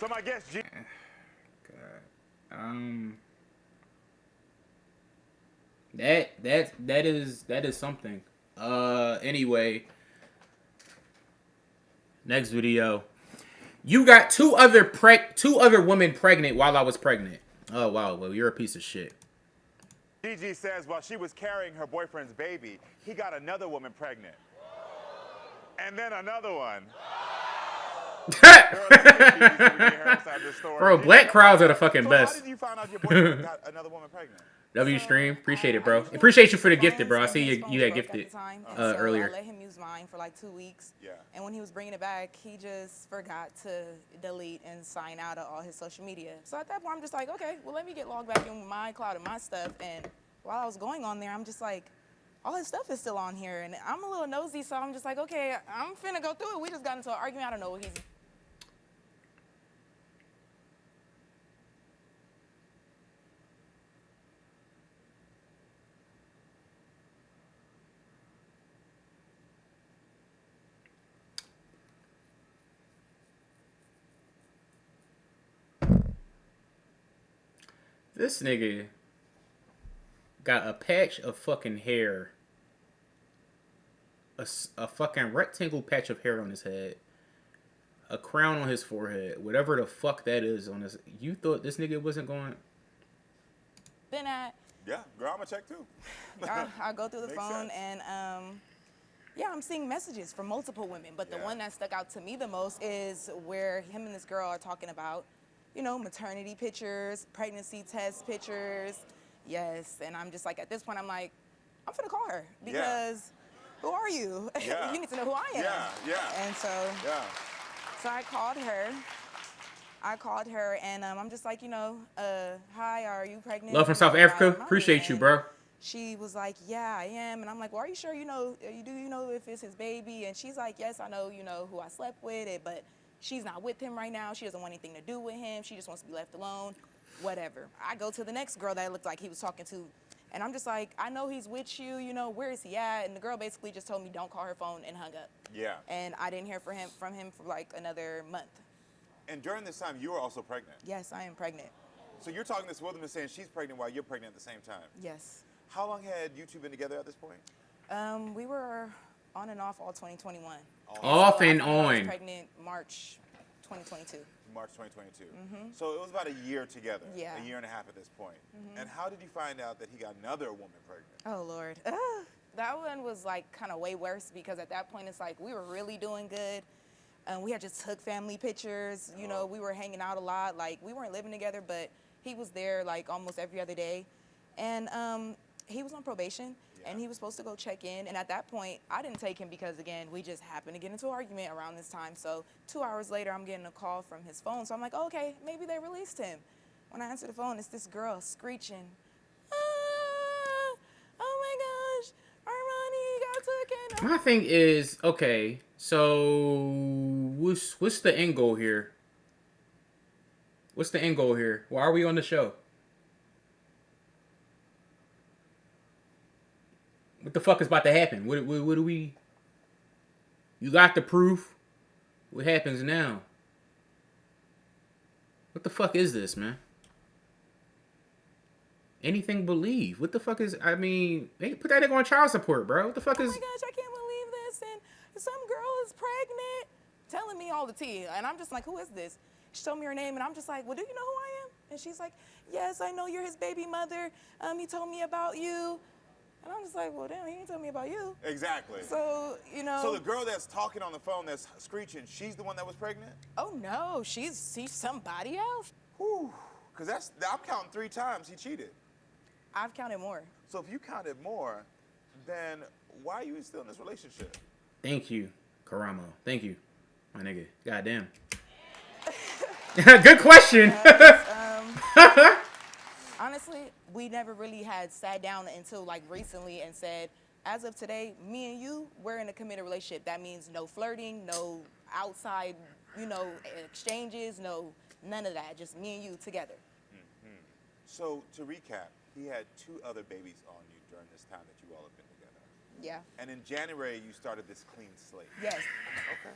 So my guest, G. God. That is something. Anyway, next video. You got two other women pregnant while I was pregnant. Oh wow, well you're a piece of shit. Gigi says while she was carrying her boyfriend's baby, he got another woman pregnant. And then another one. Bro, black crowds are the fucking best. How did you find out your boyfriend got another woman pregnant? W stream, appreciate it, bro. Appreciate you for the gifted, bro. I see you had gifted earlier. I let him use mine for like 2 weeks. Yeah. And when he was bringing it back, he just forgot to delete and sign out of all his social media. So at that point, I'm just like, okay, well, let me get logged back in my cloud and my stuff. And while I was going on there, I'm just like, all his stuff is still on here. And I'm a little nosy, so I'm just like, okay, I'm finna go through it. We just got into an argument. I don't know what he's... This nigga got a patch of fucking hair. A fucking rectangle patch of hair on his head. A crown on his forehead. Whatever the fuck that is on his... You thought this nigga wasn't going... Then Yeah, girl, I'ma check too. I go through the phone and yeah, I'm seeing messages from multiple women, but the one that stuck out to me the most is where him and this girl are talking about, you know, maternity pictures, pregnancy test pictures. Yes, and I'm just like, at this point, I'm like, I'm finna call her because who are you? Yeah. You need to know who I am. Yeah. And so, so I called her and I'm just like, you know, hi, are you pregnant? Love from South Africa. Appreciate you, bro. She was like, yeah, I am. And I'm like, well, are you sure you know if it's his baby? And she's like, yes, I know, you know, who I slept with it, but she's not with him right now. She doesn't want anything to do with him. She just wants to be left alone, whatever. I go to the next girl that looked like he was talking to, and I'm just like, I know he's with you, you know, where is he at? And the girl basically just told me, don't call her phone, and hung up. Yeah. And I didn't hear from him for like another month. And during this time, you were also pregnant. Yes, I am pregnant. So you're talking to this woman saying she's pregnant while you're pregnant at the same time. Yes. How long had you two been together at this point? We were on and off all 2021. Off so and I on. was pregnant March 2022. March 2022. So it was about a year together. Yeah. A year and a half at this point. And how did you find out that he got another woman pregnant? Oh, Lord. That one was like kind of way worse because at that point it's like we were really doing good. We had just took family pictures. You know, we were hanging out a lot. Like, we weren't living together, but he was there like almost every other day. And he was on probation, and he was supposed to go check in. And at that point, I didn't take him because, again, we just happened to get into an argument around this time. So 2 hours later, I'm getting a call from his phone. So I'm like, oh, okay, maybe they released him. When I answer the phone, it's this girl screeching, ah, oh my gosh, Armani got taken. My thing is, okay, so what's the end goal here? What's the end goal here? Why are we on the show? What the fuck is about to happen? What do we... You got the proof. What happens now? What the fuck is this, man? Anything but leave. What the fuck is... I mean, hey, put that nigga on child support, bro. What the fuck is... Oh my gosh, I can't believe this. And some girl is pregnant, telling me all the tea. And I'm just like, who is this? She told me her name, and I'm just like, well, do you know who I am? And she's like, yes, I know you're his baby mother. He told me about you. And I'm just like, well, damn, he didn't tell me about you. Exactly. So, you know. So the girl that's talking on the phone that's screeching, she's the one that was pregnant? Oh, no, she's somebody else. Whew. Because I'm counting 3 times he cheated. I've counted more. So if you counted more, then why are you still in this relationship? Thank you, Karamo. Thank you, my nigga. Goddamn. Good question. Honestly, we never really had sat down until like recently and said, as of today, me and you, we're in a committed relationship. That means no flirting, no outside, you know, exchanges, none of that. Just me and you together. So to recap, he had 2 other babies on you during this time that you all have been together. Yeah. And in January, you started this clean slate. Yes. Okay.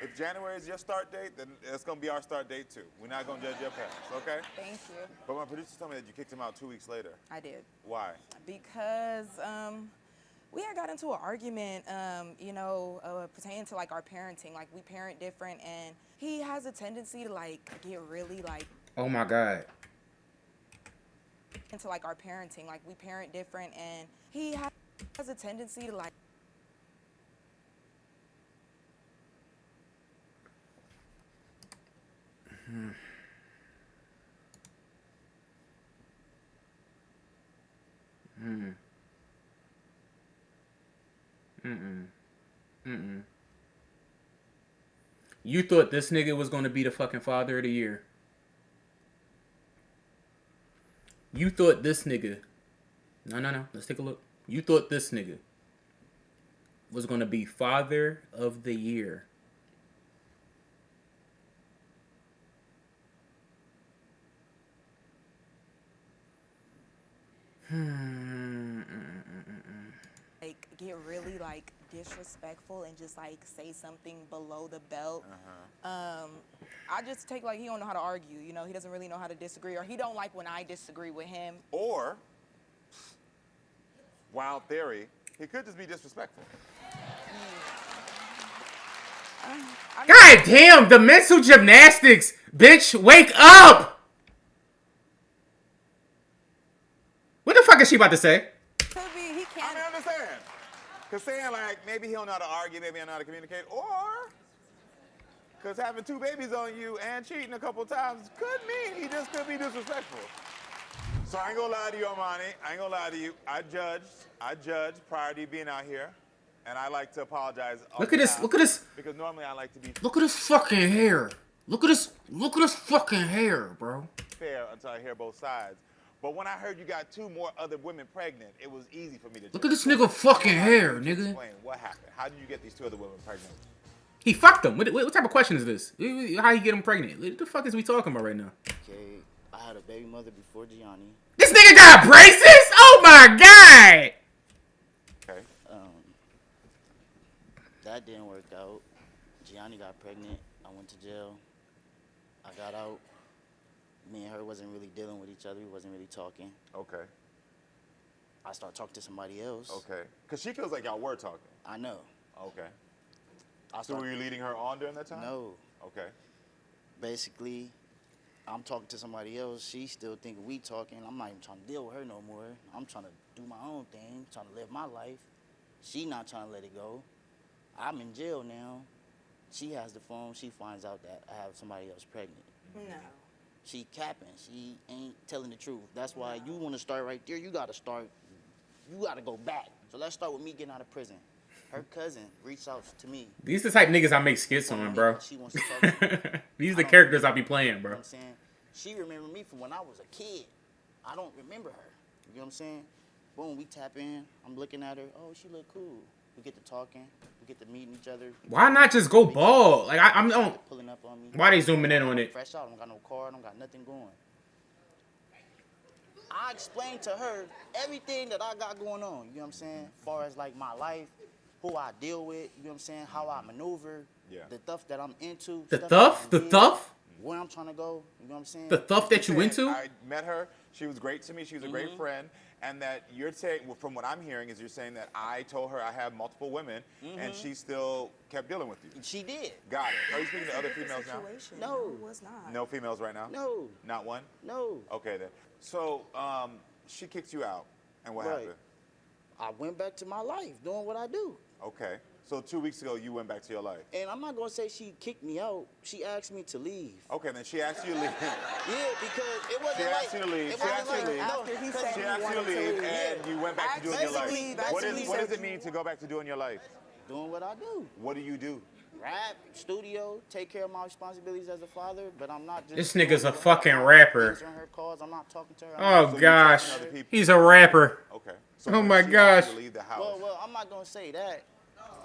If January is your start date, then it's gonna be our start date too. We're not gonna judge your parents, okay? Thank you. But my producer told me that you kicked him out 2 weeks later. I did. Why? Because we had got into an argument, pertaining to like our parenting. Like we parent different, and he has a tendency to like get really like Oh my God. into like our parenting. Like we parent different, and he has a tendency to like. You thought this nigga was gonna be the fucking father of the year. You thought this nigga. No. Let's take a look. You thought this nigga was gonna be father of the year. Like get really like disrespectful and just like say something below the belt. I just take like he don't know how to argue. You know, he doesn't really know how to disagree, or he don't like when I disagree with him. Or, wild theory, he could just be disrespectful. God damn, the mental gymnastics, bitch, wake up! What the fuck is she about to say? Could be he I can't. mean, understand. Because saying like, maybe he don't know how to argue, maybe he don't know how to communicate, or because having 2 babies on you and cheating a couple times could mean he just could be disrespectful. So I ain't gonna lie to you, Armani. I ain't gonna lie to you. I judged prior to you being out here, and I like to apologize. Look at this, look at this. Because normally I like to be Look at this fucking hair. Look at this fucking hair, bro. fair until I hear both sides. But when I heard you got 2 more other women pregnant, it was easy for me to Look judge. at this nigga fucking hair, nigga. Explain what happened. How did you get these 2 other women pregnant? He fucked them. What type of question is this? How you get him pregnant? What the fuck is we talking about right now? Okay, I had a baby mother before Gianni. This nigga got braces? Oh my god! Okay. That didn't work out. Gianni got pregnant. I went to jail. I got out. Me and her wasn't really dealing with each other. We wasn't really talking. Okay. I started talking to somebody else. Okay. Because she feels like y'all were talking. I know. Okay. I So were you leading her on during that time? No. Okay. Basically, I'm talking to somebody else. She still thinking we talking. I'm not even trying to deal with her no more. I'm trying to do my own thing, trying to live my life. She not trying to let it go. I'm in jail now. She has the phone. She finds out that I have somebody else pregnant. No. She capping. She ain't telling the truth. That's why you want to start right there. You got to start. You got to go back. So let's start with me getting out of prison. Her cousin reached out to me. These the type niggas I make skits on, bro. She wants to talk to me. These the characters I be playing, You know bro. what I'm saying? She remembered me from when I was a kid. I don't remember her. You know what I'm saying? Boom, we tap in. I'm looking at her. Oh, she look cool. We get to talking. We get to meeting each other. Why not just go bald? Like I'm don't. Pulling up on me. Why they zooming in on it? Fresh out. I don't got no car. I don't got nothing going. I explained to her everything that I got going on. You know what I'm saying? As far as like my life, who I deal with. You know what I'm saying? How I maneuver. Yeah. The stuff that I'm into. The stuff thuff? that I The did, thuff? Where I'm trying to go. You know what I'm saying? The thuff that you Saying into? I met her. She was great to me. She was a great friend. And that you're saying, well, from what I'm hearing, is you're saying that I told her I have multiple women, and she still kept dealing with you. She did. Got it. Are you speaking to other females now? Situation. No. it was not. No females right now? No. Not one? No. Okay, then. So she kicked you out, and what Right. happened? I went back to my life, doing what I do. Okay. So 2 weeks ago, you went back to your life. And I'm not gonna say she kicked me out. She asked me to leave. Okay, then she asked you to leave. Yeah, because it wasn't She like asked you to leave. it She wasn't asked you to like leave. After he said She he asked you to wanted to leave, leave. and you went back to doing your life. Basically, What does it mean to go back to doing your life? doing what I do. What do you do? Rap, studio, take care of my responsibilities as a father, but I'm not just. This nigga's a doing fucking her, rapper. answering her calls. I'm not talking to her. Oh So you gosh, talking to other people. he's a rapper. Okay. So Oh when my she asked you gosh. to leave the house. Well, I'm not gonna say that.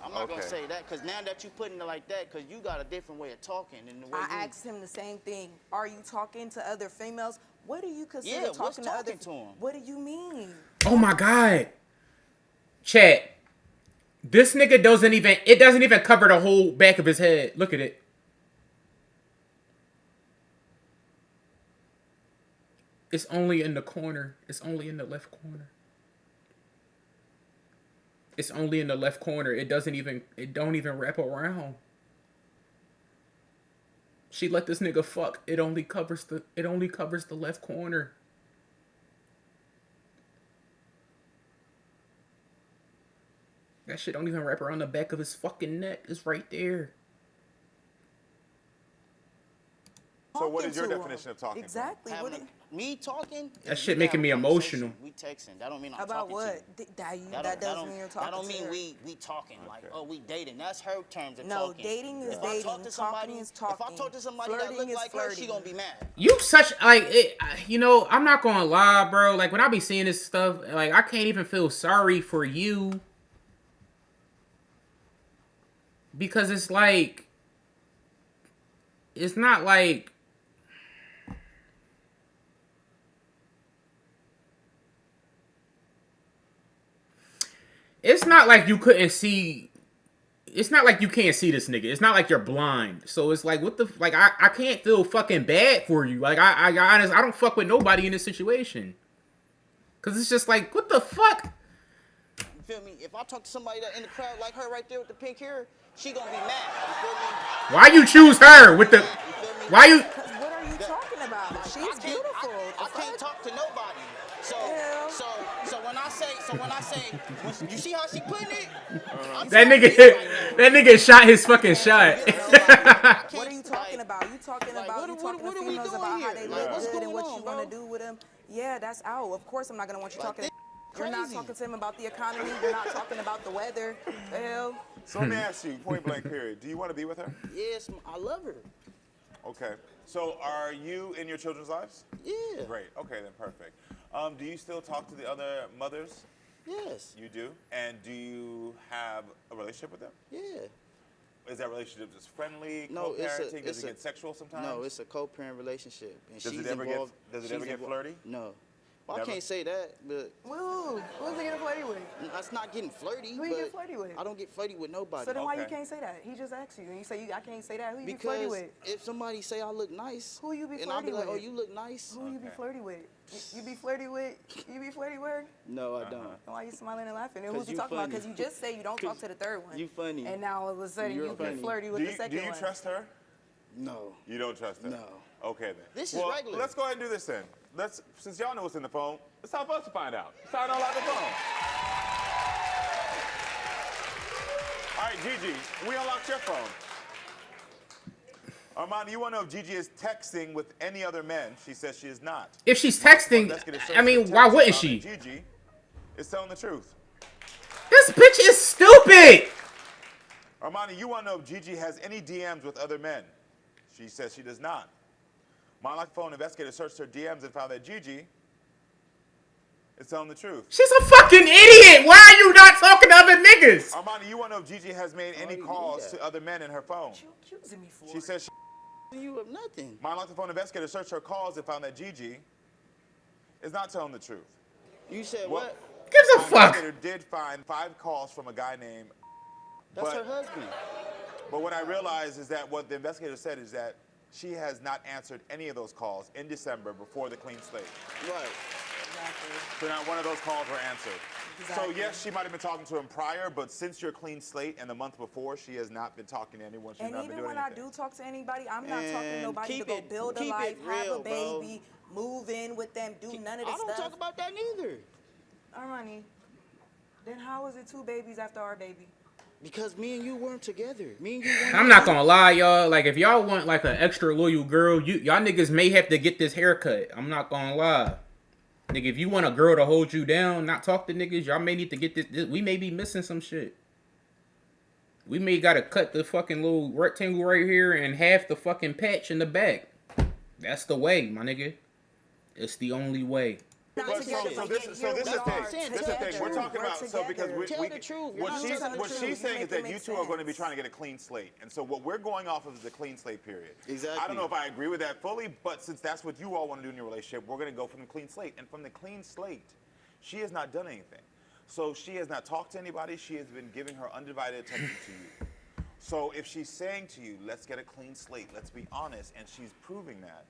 I'm not gonna Okay. say that because now that you putting it like that, because you got a different way of talking than the way I you. asked him the same thing. Are you talking to other females? What do you consider Yeah, what's talking to other? talking to 'em? What do you mean? Oh my god. Chat. This nigga doesn't even. It doesn't even cover the whole back of his head. Look at it. It's only in the corner. It's only in the left corner. It's only in the left corner. It doesn't even. It don't even wrap around. She let this nigga fuck. It only covers the. It only covers the left corner. That shit don't even wrap around the back of his fucking neck. It's right there. So what is your Talking to definition him. of talking? Exactly. What Having me talking. That shit we making have a me conversation. emotional. We texting. That don't mean I'm about talking what? to you. That doesn't mean you're talking That don't to mean her. we talking like, oh, we dating. That's her terms of No, talking. dating is If I dating. talk to somebody, Talking is talking. If I talk to somebody that Flirting look is like her, she flirting. gonna be mad. You such like it, you know. I'm not gonna lie, bro. Like when I be seeing this stuff, like I can't even feel sorry for you because it's like it's not like. It's not like you couldn't see. It's not like you can't see this nigga. It's not like you're blind. So it's like, what the like? I can't feel fucking bad for you. Like I honest, I don't fuck with nobody in this situation. Cause it's just like, what the fuck? You feel me? If I talk to somebody that in the crowd like her right there with the pink hair, she gonna be mad. You feel me? Why you choose her with the? You feel me? Why you? Because what are you talking about? I She's can't- beautiful. I can't talk to nobody. So, Yeah. so when I say, you see how she putting it? I'm That trying to nigga, be right now. that nigga shot his fucking shot. What are you talking about? You talking like, about what- you talking what to are we females doing about how here? they Like, look what's good and going what you on, want to bro? do with them. Yeah, that's out. Of course, I'm not gonna want you Like, talking. this You're not crazy. talking to him about the economy. You're not talking about the weather. The hell. So let me ask you, point blank period. Do you want to be with her? Yes, I love her. Okay. So are you in your children's lives? Yeah. Great. Okay, then perfect. Do you still talk to the other mothers? Yes. You do? And do you have a relationship with them? Yeah. Is that relationship just friendly, No, co-parenting? Does it's it a- get sexual sometimes? No, it's a co-parent relationship. And Does she's it ever get- involved. does it she's ever get involved- flirty? No. Well, I Never? can't say that, but Woo. Who's he getting flirty with? that's not getting flirty. Who you but get flirty with? I don't get flirty with nobody. So then why you Okay. can't say that? He just asked you, and you say I can't say that. Who you be flirty Because with? if somebody say I look nice, Who you be and I'll be flirty like, oh, with? you look nice. Who you be Okay. flirty with? You be flirty with? You be flirty with her? No, I don't. And why you smiling and laughing? And 'Cause who's you you talking about? funny. Because you just say you don't talk to the third one. You funny. And now all of a sudden You're you funny. get flirty Do with you, the second do you one. trust her? No. You don't trust her? No. Okay then. This is well, regular. Let's go ahead and do this then. Since y'all know what's in the phone, it's time for us to find out. It's time to unlock the phone. All right, Gigi, we unlocked your phone. Armand, you want to know if Gigi is texting with any other men? She says she is not. If she's texting, I mean, why wouldn't she? Gigi is telling the truth. This bitch is stupid. Armani, you want to know if Gigi has any DMs with other men? She says she does not. My Unlock the Phone investigator searched her DMs and found that Gigi is telling the truth. She's a fucking idiot. Why are you not talking to other niggas? Armani, you want to know if Gigi has made any you calls knew that. to other men in her phone? What you accusing me for? She says You have nothing. My Unlock the Phone investigator searched her calls and found that Gigi is not telling the truth. You said Well, what? Gives a My fuck. investigator did find 5 calls from a guy named, That's but- her husband. but what I realized is that what the investigator said is that she has not answered any of those calls in December before the clean slate. Right. Exactly. So not one of those calls were answered. Exactly. So yes, she might have been talking to him prior, but since your clean slate and the month before, she has not been talking to anyone. She's And not been even doing when anything. I do talk to anybody, I'm not talking to And nobody to keep go it- build a keep life, it have real, a bro. baby, move in with them, do none of I this don't stuff. talk about that neither. Armani, then how is it 2 babies after our baby? Because me and you weren't together. Me and you weren't. I'm not gonna lie, y'all. Like, if y'all want like an extra loyal girl, y'all niggas may have to get this haircut. I'm not gonna lie. Nigga, if you want a girl to hold you down, not talk to niggas, y'all may need to get this. We may be missing some shit. We may gotta cut the fucking little rectangle right here and half the fucking patch in the back. That's the way, my nigga. It's the only way. Not But together, so but this yet is here the we thing. are This is the thing. We're together. talking about We're so because together. Tell the truth. You're what not she's telling the what truth. she's You saying make is that it you make two are going to be sense. trying to get a clean slate, and so what we're going off of is the clean slate period. Exactly. I don't know if I agree with that fully, but since that's what you all want to do in your relationship, we're going to go from the clean slate, and from the clean slate, she has not done anything. So she has not talked to anybody. She has been giving her undivided attention to you. So if she's saying to you, let's get a clean slate, let's be honest, and she's proving that,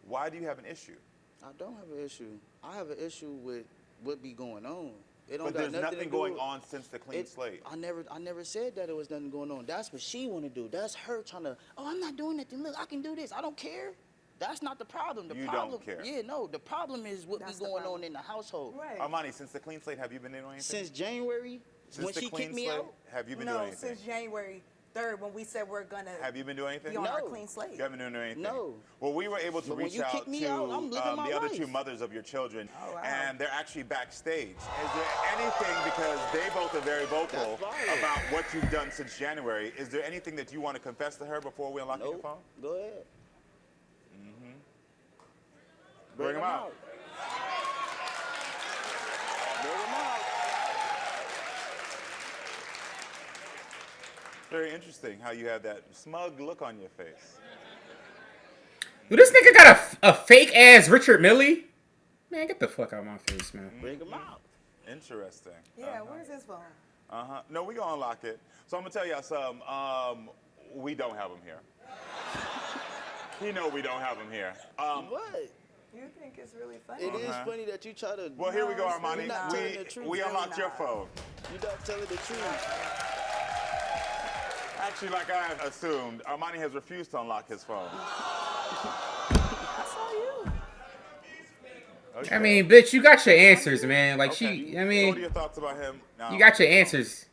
why do you have an issue? I don't have an issue. I have an issue with what be going on. It don't But got there's nothing nothing to do going with- on since the clean slate. I never said that it was nothing going on. That's what she want to do. That's her trying to, oh, I'm not doing nothing. Look, I can do this. I don't care. That's not the problem. The You problem, don't care. Yeah, no. The problem is what That's be the going on problem. in the household. Right. Armani, since the clean slate, have you been doing anything? Since January, Since when the she clean kicked me slate, out, have you been doing No, anything? since January 3rd when we said we're gonna Have you been doing anything? be on our No. clean slate. You haven't been doing anything? No. Well, we were able to But when reach you out kick me to out, I'm living my the other two life. mothers of your children, Oh, wow. and they're actually backstage. Is there anything, because they both are very vocal That's right. about what you've done since January, is there anything that you want to confess to her before we unlock your nope. phone? Go ahead. Bring 'em out. Bring 'em out. Very interesting how you have that smug look on your face. Dude, this nigga got a fake ass Richard Millie. Man, get the fuck out of my face, man. Bring 'em out. Interesting. Yeah, where's his phone? No, we gonna unlock it. So I'm gonna tell y'all something. We don't have him here. You know we don't have him here. What? You think it's really funny? It is funny that you try to. Well, here we go, No, it's Armani. really not. Telling the truth. We Really unlocked your not. phone. You're not telling the truth. Actually, like I assumed, Armani has refused to unlock his phone. I saw you. Okay. I mean, bitch, you got your answers, man. Like Okay. she, I What are mean, your thoughts about him? Now, you got your answers.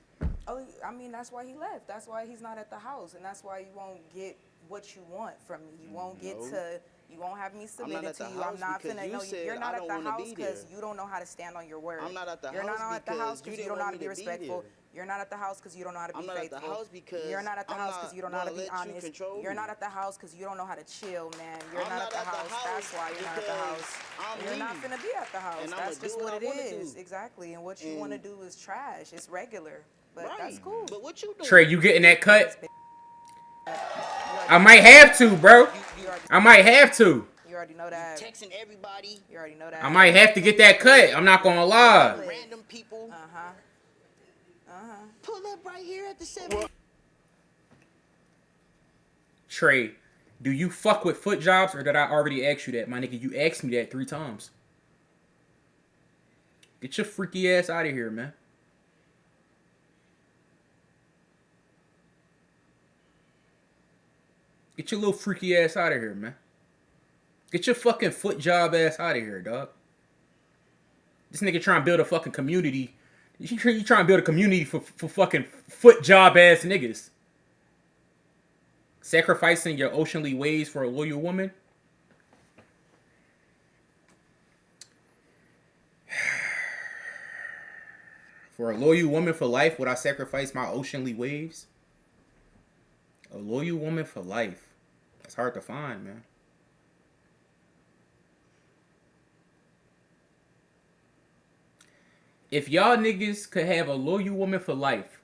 Oh, I mean, that's why he left. That's why he's not at the house, and that's why you won't get what you want from me. You won't get to. You won't have me submitted at to the you. I'm house not because finna. you No, said you're not I at the don't wanna house be because there. you don't know how to stand on your word. I'm not at the You're house not at the because house you because you didn't don't know how want to be me to be respectful. there. You're not at the house because you don't know how to be I'm not at faithful. the house because You're not at the I'm house not because you don't know how to gonna be let you honest. control You're me. not at the house because you don't know how to chill, man. You're I'm not at the house. That's why you're not at the because house. I'm You're not me. finna be at the house. And I'ma That's do just what what I it wanna is. do. Exactly. And what you want to And- do is trash. It's regular. But Right. that's cool. But what you doing? Trey, you getting that cut? I might have to, bro. I might have to. You already know that. Texting everybody, You already know that. I might have to get that cut. I'm not gonna lie. random people. Uh-huh. Pull up right here at the 7. Trey, do you fuck with foot jobs or did I already ask you that? My nigga, you asked me that 3 times. Get your freaky ass out of here, man. Get your little freaky ass out of here, man. Get your fucking foot job ass out of here, dog. This nigga trying to build a fucking community. You trying to build a community for fucking foot job ass niggas. Sacrificing your oceanly ways for a loyal woman? For a loyal woman for life, would I sacrifice my oceanly waves? A loyal woman for life. That's hard to find, man. If y'all niggas could have a loyal woman for life,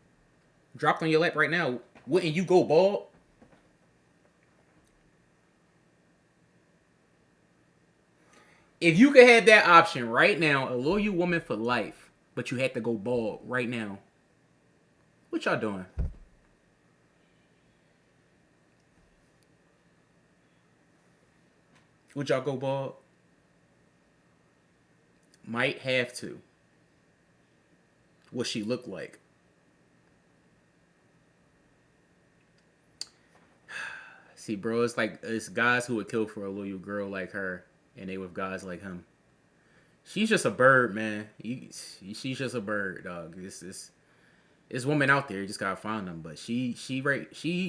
dropped on your lap right now, wouldn't you go bald? If you could have that option right now, a loyal woman for life, but you had to go bald right now, what y'all doing? Would y'all go bald? Might have to. What she look like? See, bro, it's like it's guys who would kill for a loyal girl like her, and they with guys like him. She's just a bird, man. She's just a bird, dog. It's women out there. You just gotta find them. But she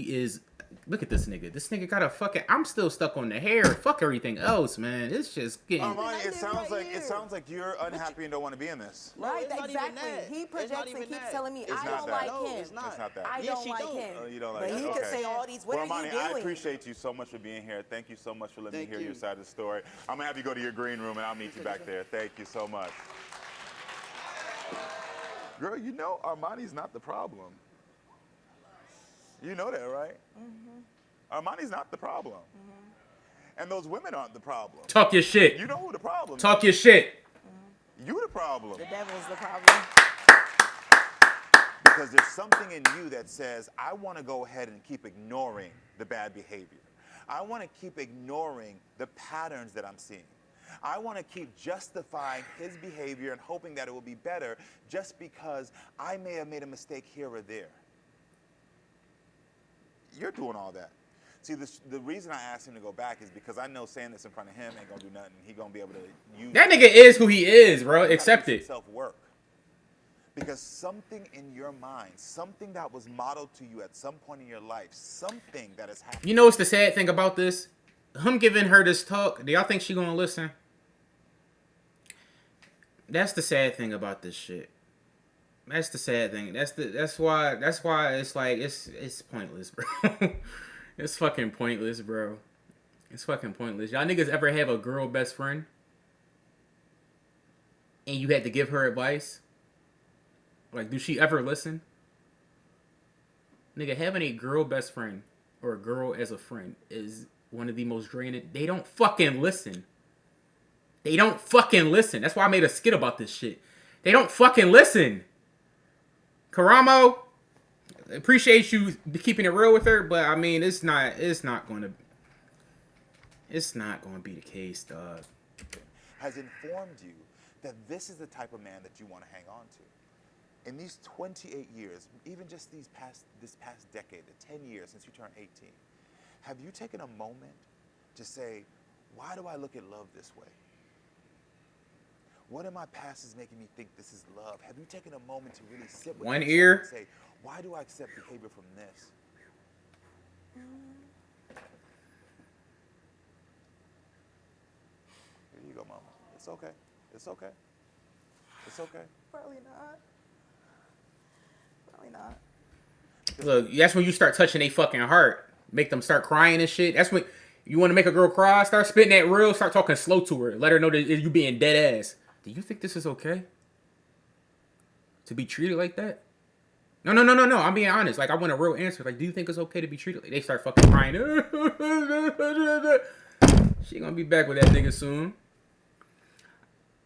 is. Look at this nigga. This nigga got a fucking. I'm still stuck on the hair. Fuck everything else, man. It's just getting. Armani, it sounds right like here. you're unhappy and don't want to be in this. Right, it's not even exactly. that. He It's projects not and even keeps that. telling me, It's I not don't that. like No, him. it's not. It's not that. I Yeah, don't she like don't. him. You don't like But that. he Okay. could say all these. What Well, are you Armani, I doing? appreciate you so much for being here. Thank you so much for letting me Thank hear you. your side of the story. I'm gonna have you go to your green room and I'll meet you back there. Thank you so much. Girl, you know Armani's not the problem. You know that, right? Armani's not the problem. And those women aren't the problem. Talk your shit. You know who the problem is. Talk your shit. You the problem. The devil's the problem. Because there's something in you that says, I want to go ahead and keep ignoring the bad behavior. I want to keep ignoring the patterns that I'm seeing. I want to keep justifying his behavior and hoping that it will be better just because I may have made a mistake here or there. You're doing all that. See, the reason I asked him to go back is because I know saying this in front of him ain't gonna do nothing. He gonna be able to use That nigga is who he is, bro. Accept it. Self-work. Because something in your mind, something that was modeled to you at some point in your life, something that has happened. You know what's the sad thing about this? Him giving her this talk, do y'all think she gonna listen? That's the sad thing about this shit. That's the sad thing. That's why it's like it's pointless, bro. It's fucking pointless, bro. It's fucking pointless. Y'all niggas ever have a girl best friend? And you had to give her advice? Like, do she ever listen? Nigga, having a girl best friend or a girl as a friend is one of the most draining. They don't fucking listen. They don't fucking listen. That's why I made a skit about this shit. They don't fucking listen. KARAMO, appreciate you keeping it real with her, but I mean, it's not going to be the case, dog. Has informed you that this is the type of man that you want to hang on to. In these 28 years, even just this past decade, the 10 years since you turned 18, have you taken a moment to say, why do I look at love this way? What in my past is making me think this is love? Have you taken a moment to really sit with one yourself ear and say, why do I accept behavior from this? Here you go, mama. It's okay. It's okay. It's okay. Probably not. Probably not. Look, that's when you start touching their fucking heart. Make them start crying and shit. That's when you want to make a girl cry. Start spitting that real. Start talking slow to her. Let her know that you being dead ass. Do you think this is okay? To be treated like that? No. I'm being honest. Like, I want a real answer. Like, do you think it's okay to be treated like? They start fucking crying. She gonna be back with that nigga soon.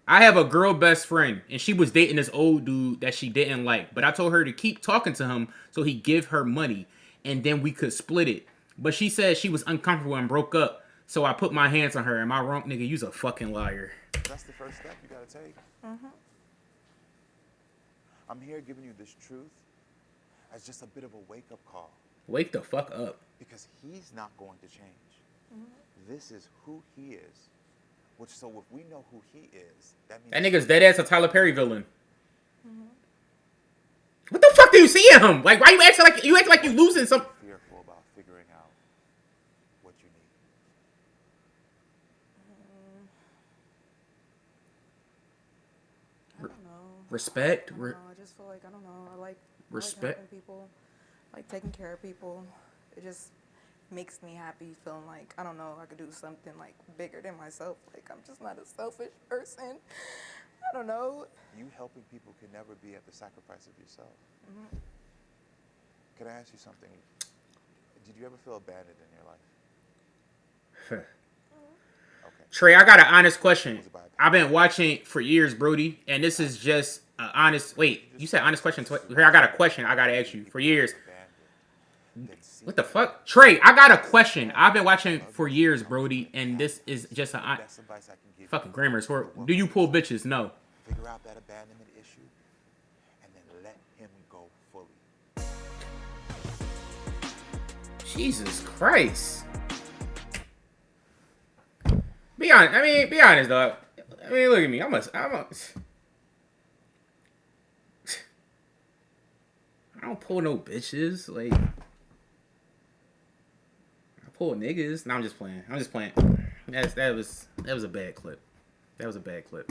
I have a girl best friend, and she was dating this old dude that she didn't like. But I told her to keep talking to him so he'd give her money, and then we could split it. But she said she was uncomfortable and broke up, so I put my hands on her. Am I wrong? Nigga, you's a fucking liar. That's the first step you gotta take. Mm-hmm. I'm here giving you this truth as just a bit of a wake-up call. Wake the fuck up. Because he's not going to change. Mm-hmm. This is who he is. So if we know who he is, that means... That nigga's dead ass a Tyler Perry villain. Mm-hmm. What the fuck do you see in him? Like, why you acting like you losing some... Fearful about figuring out what you need. I don't know. Respect? I don't know. I just feel like, I don't know. I like respect. helping people. I like taking care of people. It just makes me happy feeling like, I don't know, I could do something like bigger than myself. Like, I'm just not a selfish person. I don't know. You helping people can never be at the sacrifice of yourself. Mm-hmm. Can I ask you something? Did you ever feel abandoned in your life? Okay. Trey, I got an honest question. I've been watching for years, Brody, and this is just an honest... Wait, you said honest question twice. Here, I got a question I got to ask you. For years... What the fuck? Trey, I got a question. I've been watching for years, Brody, and this is just a fucking grammar. Do you pull bitches? No. Figure out that abandonment issue and then let him go fully. Jesus Christ. Be honest. Be honest, dog. I mean, look at me. I don't pull no bitches. Like, pull niggas. No, I'm just playing. That was a bad clip. That was a bad clip.